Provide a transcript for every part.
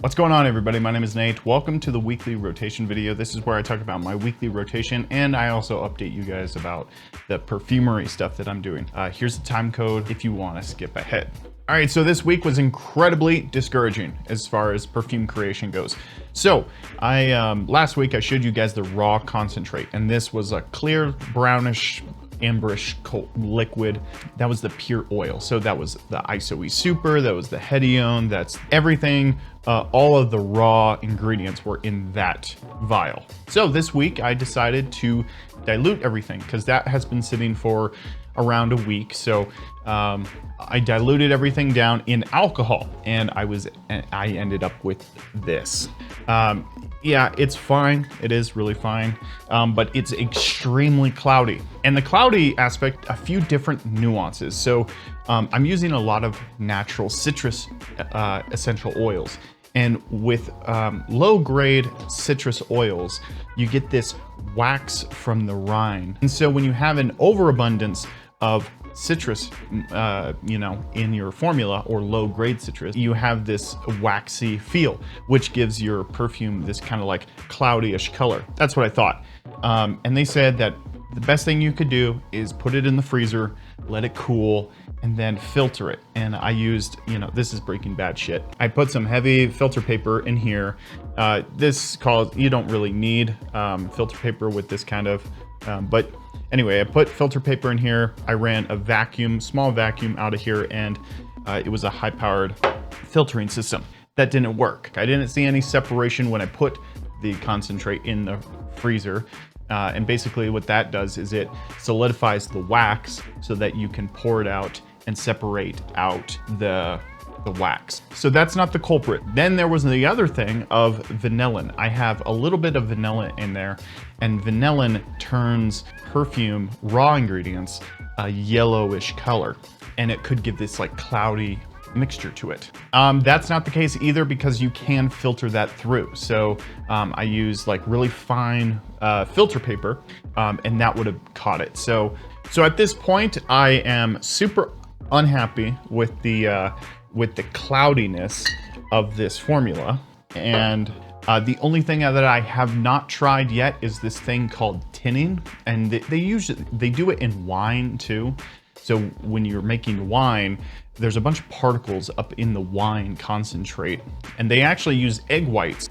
What's going on, everybody? My name is Nate. Welcome to the weekly rotation video. This is where I talk about my weekly rotation, and I also update you guys about the perfumery stuff that I'm doing. Here's the time code if you want to skip ahead. All right, so this week was incredibly discouraging as far as perfume creation goes. So last week I showed you guys the raw concentrate, and this was a clear brownish amberish liquid. That was the pure oil. So that was the ISOE Super, that was the Hedione, that's everything. All of the raw ingredients were in that vial. So this week I decided to dilute everything because that has been sitting for around a week. So I diluted everything down in alcohol, and I ended up with this. Yeah, it's fine. It is really fine, but it's extremely cloudy. And the cloudy aspect, a few different nuances. So I'm using a lot of natural citrus essential oils. And with low-grade citrus oils, you get this wax from the rind. And so when you have an overabundance of citrus, in your formula, or low-grade citrus, you have this waxy feel, which gives your perfume this kind of like cloudy-ish color. That's what I thought. And they said that the best thing you could do is put it in the freezer, let it cool, and then filter it. And I used, this is Breaking Bad shit. I put some heavy filter paper in here. You don't really need filter paper with this kind of, but anyway, I put filter paper in here. I ran a small vacuum out of here, and it was a high-powered filtering system. That didn't work. I didn't see any separation when I put the concentrate in the freezer. And basically what that does is it solidifies the wax so that you can pour it out and separate out the wax. So that's not the culprit. Then there was the other thing of vanillin. I have a little bit of vanilla in there, and vanillin turns perfume raw ingredients a yellowish color, and it could give this like cloudy mixture to it. That's not the case either, because you can filter that through. So I use like really fine filter paper, and that would have caught it. So at this point, I am super unhappy with the cloudiness of this formula. And the only thing that I have not tried yet is this thing called tinning, and they do it in wine too. So when you're making wine, there's a bunch of particles up in the wine concentrate, and they actually use egg whites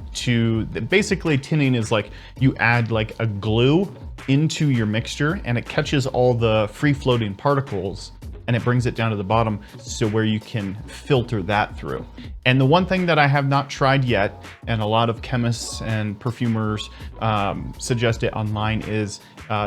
basically tinning is like you add like a glue into your mixture, and it catches all the free floating particles and it brings it down to the bottom, so where you can filter that through. And the one thing that I have not tried yet, and a lot of chemists and perfumers suggest it online, is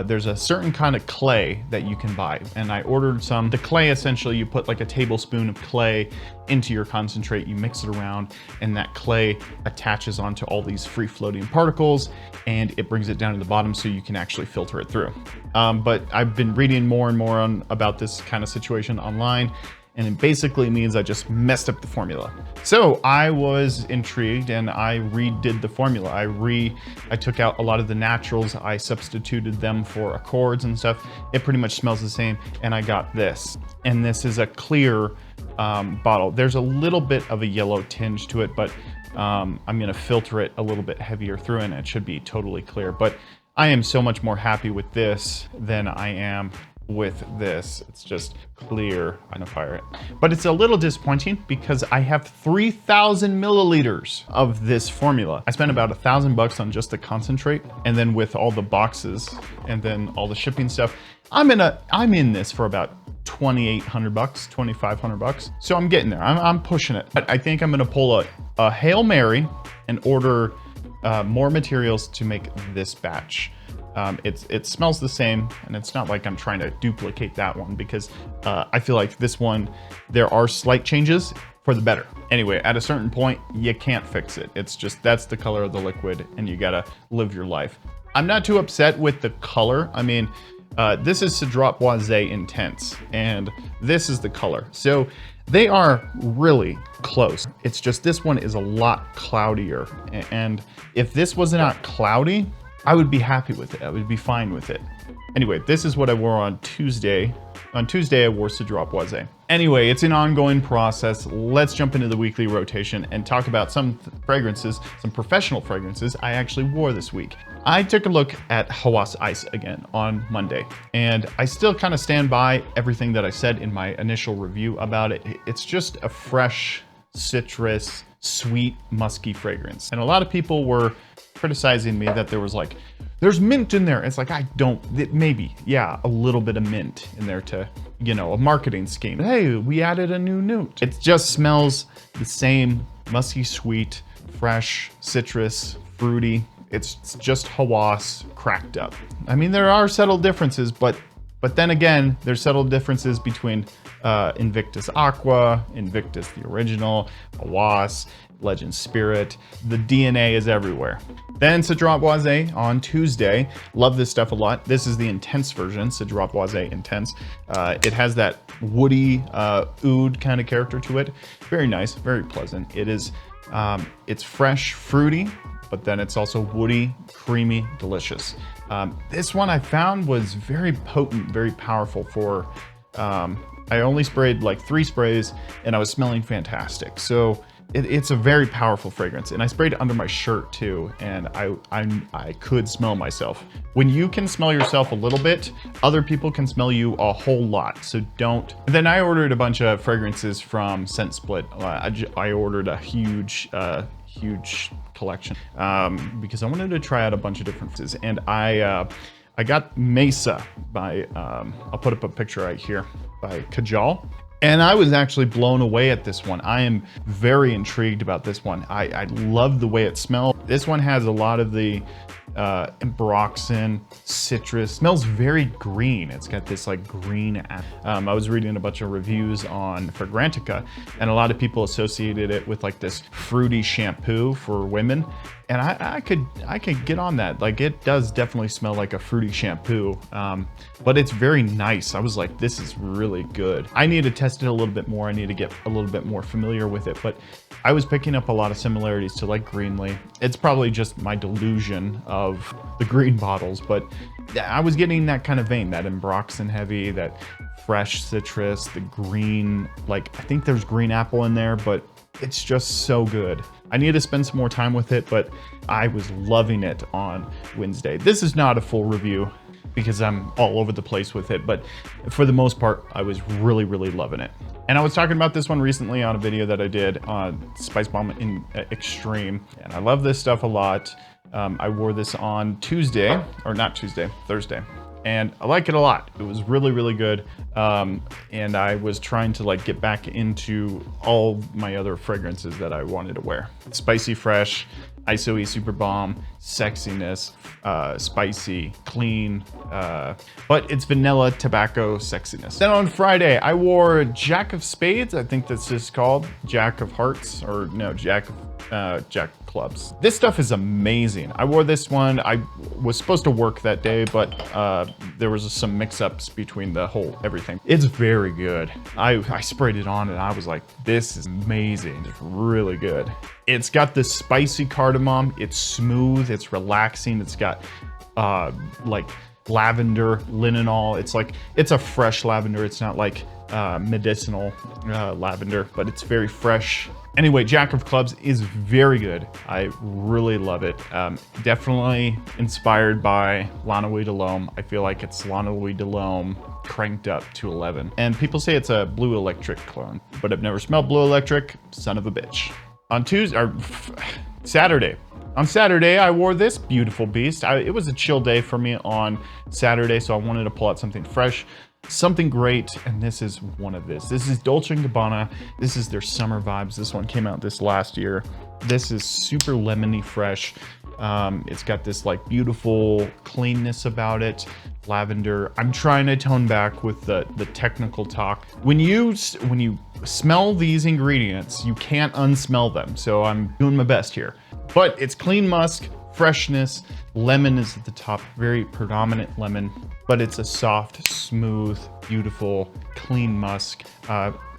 there's a certain kind of clay that you can buy. And I ordered some. The clay, essentially, you put like a tablespoon of clay into your concentrate, you mix it around, and that clay attaches onto all these free floating particles, and it brings it down to the bottom so you can actually filter it through. But I've been reading more and more about this kind of situation online, and it basically means I just messed up the formula. So I was intrigued, and I redid the formula. I took out a lot of the naturals, I substituted them for accords and stuff. It pretty much smells the same, and I got this. And this is a clear bottle. There's a little bit of a yellow tinge to it, but I'm gonna filter it a little bit heavier through, and it should be totally clear. But I am so much more happy with this than I am with this. It's just clear. I'm gonna fire it. But it's a little disappointing because I have 3,000 milliliters of this formula. I spent about $1,000 on just the concentrate, and then with all the boxes and then all the shipping stuff, I'm in this for about $2,800, $2,500. So I'm getting there. I'm pushing it. But I think I'm gonna pull a Hail Mary and order more materials to make this batch. It smells the same, and it's not like I'm trying to duplicate that one, because I feel like this one, there are slight changes for the better. Anyway, at a certain point, you can't fix it. It's just, that's the color of the liquid, and you gotta live your life. I'm not too upset with the color. I mean, this is Cedrat Boisé Intense, and this is the color. So they are really close. It's just this one is a lot cloudier, and if this was not cloudy, I would be happy with it. I would be fine with it. Anyway, this is what I wore on Tuesday. On Tuesday, I wore Cedrat Boisé. Anyway, it's an ongoing process. Let's jump into the weekly rotation and talk about some fragrances, some professional fragrances I actually wore this week. I took a look at Hawas Ice again on Monday, and I still kind of stand by everything that I said in my initial review about it. It's just a fresh, citrus, sweet, musky fragrance. And a lot of people were criticizing me that there was like, there's mint in there. It's like, maybe, yeah, a little bit of mint in there to, you know, a marketing scheme. Hey, we added a new note. It just smells the same, musky, sweet, fresh, citrus, fruity. It's just Hawas cracked up. I mean, there are subtle differences, but then again, there's subtle differences between Invictus Aqua, Invictus the original, Hawas, Legend Spirit. The DNA is everywhere. Then Cedrat Boisé on Tuesday. Love this stuff a lot. This is the intense version, Cedrat Boisé Intense. It has that woody oud kind of character to it. Very nice, very pleasant. It is, it's fresh, fruity, but then it's also woody, creamy, delicious. This one I found was very potent, very powerful for, I only sprayed like 3 sprays and I was smelling fantastic. So it's a very powerful fragrance, and I sprayed it under my shirt too, and I could smell myself. When you can smell yourself a little bit, other people can smell you a whole lot, so don't. Then I ordered a bunch of fragrances from Scent Split. I ordered a huge collection because I wanted to try out a bunch of different things, and I got Mesa by, I'll put up a picture right here, by Kajal. And I was actually blown away at this one. I am very intrigued about this one. I love the way it smells. This one has a lot of the ambroxan, citrus. Smells very green. It's got this like green. I was reading a bunch of reviews on Fragrantica, and a lot of people associated it with like this fruity shampoo for women. And I could get on that. Like, it does definitely smell like a fruity shampoo, but it's very nice. I was like, this is really good. I need to test it a little bit more. I need to get a little bit more familiar with it, but I was picking up a lot of similarities to like Greenlee. It's probably just my delusion of the green bottles, but I was getting that kind of vein, that ambroxan heavy, that fresh citrus, the green, like I think there's green apple in there, but it's just so good. I need to spend some more time with it, but I was loving it on Wednesday. This is not a full review because I'm all over the place with it, but for the most part, I was really, really loving it. And I was talking about this one recently on a video that I did on Spice Bomb in Extreme, and I love this stuff a lot. I wore this on Tuesday, or not Tuesday, Thursday. And I like it a lot. It was really, really good. And I was trying to like get back into all my other fragrances that I wanted to wear. Spicy Fresh, ISOE Super Bomb, sexiness, spicy, clean, but it's vanilla tobacco sexiness. Then on Friday, I wore Jack of Spades. I think that's just called Jack of Hearts, or no, Jack Clubs. This stuff is amazing. I wore this one. I was supposed to work that day, but there was some mix-ups between the whole everything. It's very good. I sprayed it on and I was like, this is amazing. It's really good. It's got this spicy cardamom. It's smooth. It's relaxing. It's got like lavender, linalool. It's a fresh lavender. It's not like medicinal lavender, but it's very fresh. Anyway, Jack of Clubs is very good. I really love it. Definitely inspired by Lana Louis de L'Homme. I feel like it's Lana Louis de L'Homme cranked up to 11. And people say it's a Blue Electric clone, but I've never smelled Blue Electric. Son of a bitch. On Saturday. On Saturday, I wore this beautiful beast. It was a chill day for me on Saturday, so I wanted to pull out something fresh, something great, and this is one of this. This is Dolce & Gabbana. This is their summer vibes. This one came out this last year. This is super lemony fresh. It's got this like beautiful cleanness about it. Lavender. I'm trying to tone back with the technical talk. When you smell these ingredients, you can't unsmell them. So I'm doing my best here. But it's clean musk, freshness, lemon is at the top, very predominant lemon, but it's a soft, smooth, beautiful, clean musk.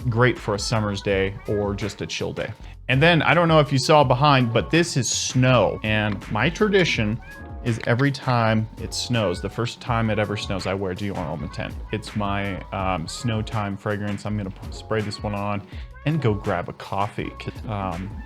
Great for a summer's day or just a chill day. And then, I don't know if you saw behind, but this is snow. And my tradition is every time it snows, the first time it ever snows, I wear Dior Homme 10. It's my snow time fragrance. I'm gonna spray this one on and go grab a coffee.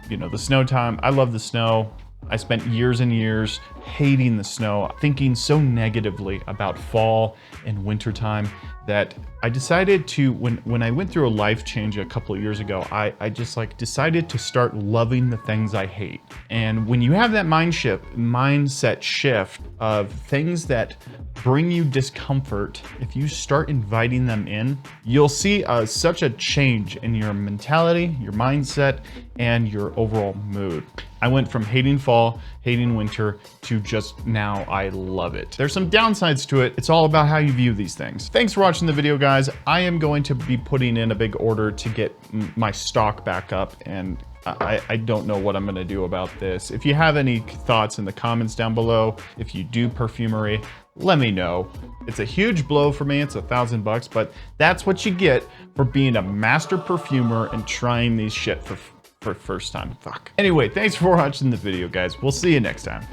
You know, the snow time, I love the snow. I spent years and years hating the snow, thinking so negatively about fall and wintertime that I decided to, when I went through a life change a couple of years ago, I just like decided to start loving the things I hate. And when you have that mindset shift of things that bring you discomfort, if you start inviting them in, you'll see such a change in your mentality, your mindset, and your overall mood. I went from hating fall, hating winter, to just now I love it. There's some downsides to it. It's all about how you view these things. Thanks for watching the video, guys. I am going to be putting in a big order to get my stock back up, and I don't know what I'm gonna do about this. If you have any thoughts in the comments down below, if you do perfumery, let me know. It's a huge blow for me. It's $1,000, but that's what you get for being a master perfumer and trying these shit for first time. Fuck. Anyway, thanks for watching the video, guys. We'll see you next time.